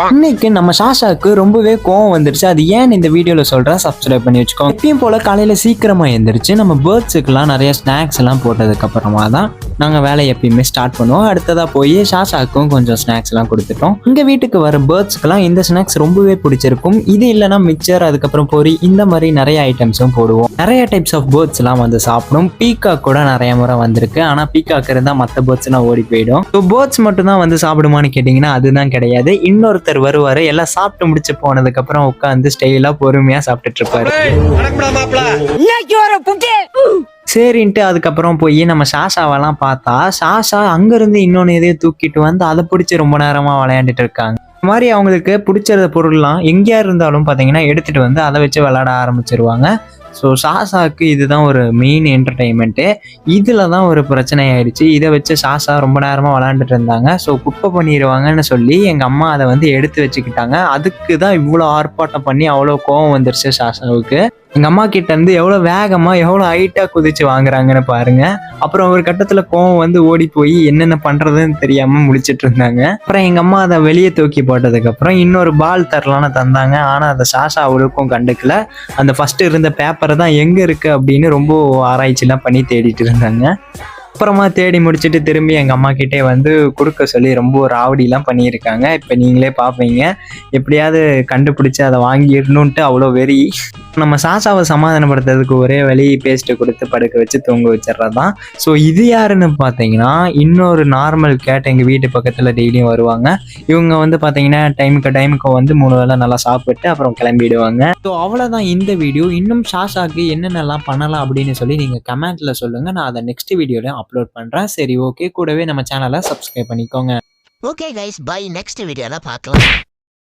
இன்னைக்கு நம்ம சாஷாக்கு ரொம்பவே கோவம் வந்துருச்சு. அது ஏன் இந்த வீடியோல சொல்றேன், சப்ஸ்கிரைப் பண்ணி வச்சுக்கோங்க. எப்பயும் போல காலையில சீக்கிரமா எழுந்திரிச்சு நம்ம பேர்ட்ஸுக்கெல்லாம் நிறைய ஸ்நாக்ஸ் எல்லாம் போட்டதுக்கு அப்புறமா தான் நாங்கள் வேலையை எப்பயுமே ஸ்டார்ட் பண்ணுவோம். அடுத்ததாக போய் சாஷாக்கும் கொஞ்சம் ஸ்நாக்ஸ் எல்லாம் கொடுத்துட்டோம். இங்கே வீட்டுக்கு வர பேர்ட்ஸ்க்கெல்லாம் இந்த ஸ்நாக்ஸ் ரொம்பவே பிடிச்சிருக்கும். இது இல்லைன்னா மிக்சர், அதுக்கப்புறம் பொரி, இந்த மாதிரி நிறைய ஐட்டம்ஸும் போடுவோம். நிறைய டைப்ஸ் ஆஃப் பேர்ட்ஸ் எல்லாம் வந்து சாப்பிடும். பீகாக் கூட நிறைய முறை வந்திருக்கு. ஆனால் பீகாக் இருந்தால் மற்ற பேர்ட்ஸ்லாம் ஓடி போயிடும். ஸோ பேர்ட்ஸ் மட்டும் தான் வந்து சாப்பிடுமான்னு கேட்டிங்கன்னா அதுதான் கிடையாது. இன்னொருத்தர் வருவார், எல்லாம் சாப்பிட்டு முடிச்சு போனதுக்கு அப்புறம் உட்காந்து ஸ்டைலாக பொறுமையாக சாப்பிட்டுட்டு இருப்பாரு. சரின்ட்டு அதுக்கப்புறம் போய் நம்ம சாஷாவெல்லாம் பார்த்தா சாஷா அங்கேருந்து இன்னொன்று எதையும் தூக்கிட்டு வந்து அதை பிடிச்சி ரொம்ப நேரமாக விளையாண்டுட்டு இருக்காங்க. இந்த மாதிரி அவங்களுக்கு பிடிச்ச பொருள்லாம் எங்கேயா இருந்தாலும் பார்த்தீங்கன்னா எடுத்துகிட்டு வந்து அதை வச்சு விளையாட ஆரம்பிச்சிருவாங்க. ஸோ சாஷாவுக்கு இதுதான் ஒரு மெயின் என்டர்டெயின்மெண்ட்டு. இதில் தான் ஒரு பிரச்சனை ஆயிடுச்சு. இதை வச்சு சாஷா ரொம்ப நேரமாக விளையாண்டுட்டு இருந்தாங்க. ஸோ குப்பை பண்ணிடுவாங்கன்னு சொல்லி எங்கள் அம்மா அதை வந்து எடுத்து வச்சுக்கிட்டாங்க. அதுக்கு தான் இவ்வளோ ஆர்ப்பாட்டம் பண்ணி அவ்வளோ கோவம் வந்துருச்சு சாஷாவுக்கு. எங்கள் அம்மா கிட்ட இருந்து எவ்வளோ வேகமாக எவ்வளோ ஹைட்டாக குதிச்சு வாங்குறாங்கன்னு பாருங்க. அப்புறம் ஒரு கட்டத்தில் கோவம் வந்து ஓடி போய் என்னென்ன பண்ணுறதுன்னு தெரியாமல் முழிச்சிட்டு இருந்தாங்க. அப்புறம் எங்கள் அம்மா அதை வெளியே தூக்கி போட்டதுக்கப்புறம் இன்னொரு பால் தரலான்னு தந்தாங்க. ஆனால் அதை சாஷா அவளுக்கும் கண்டுக்கல. அந்த ஃபஸ்ட்டு இருந்த பேப்பரை தான் எங்கே இருக்குது அப்படின்னு ரொம்ப ஆராய்ச்சிலாம் பண்ணி தேடிட்டு இருந்தாங்க. அப்புறமா தேடி முடிச்சுட்டு திரும்பி எங்கள் அம்மா கிட்டே வந்து கொடுக்க சொல்லி ரொம்ப ராவடிலாம் பண்ணியிருக்காங்க. இப்போ நீங்களே பார்ப்பீங்க. எப்படியாவது கண்டுபிடிச்சி அதை வாங்கிடணுன்ட்டு அவ்வளோ வெறி. நம்ம சாஷாவை சமாதானப்படுத்துறதுக்கு ஒரே வழி பேஸ்ட்டு கொடுத்து படுக்க வச்சு தூங்க வச்சிடறது தான். ஸோ இது யாருன்னு பார்த்தீங்கன்னா இன்னொரு நார்மல் கேட் எங்கள் வீட்டு பக்கத்தில் டெய்லியும் வருவாங்க. இவங்க வந்து பார்த்தீங்கன்னா டைமுக்கு வந்து 3 வேளை நல்லா சாப்பிட்டு அப்புறம் கிளம்பிடுவாங்க. ஸோ அவ்வளோதான் இந்த வீடியோ. இன்னும் சாஷாக்கு என்னென்னலாம் பண்ணலாம் அப்படின்னு சொல்லி நீங்கள் கமெண்ட்டில் சொல்லுங்கள். நான் அதை நெக்ஸ்ட் வீடியோவில் அப்லோட் பண்ணுறேன். சரி, ஓகே. கூடவே நம்ம சேனலை சப்ஸ்கிரைப் பண்ணிக்கோங்க. Okay guys, by. நெக்ஸ்ட் வீடியோல பார்க்கலாம்.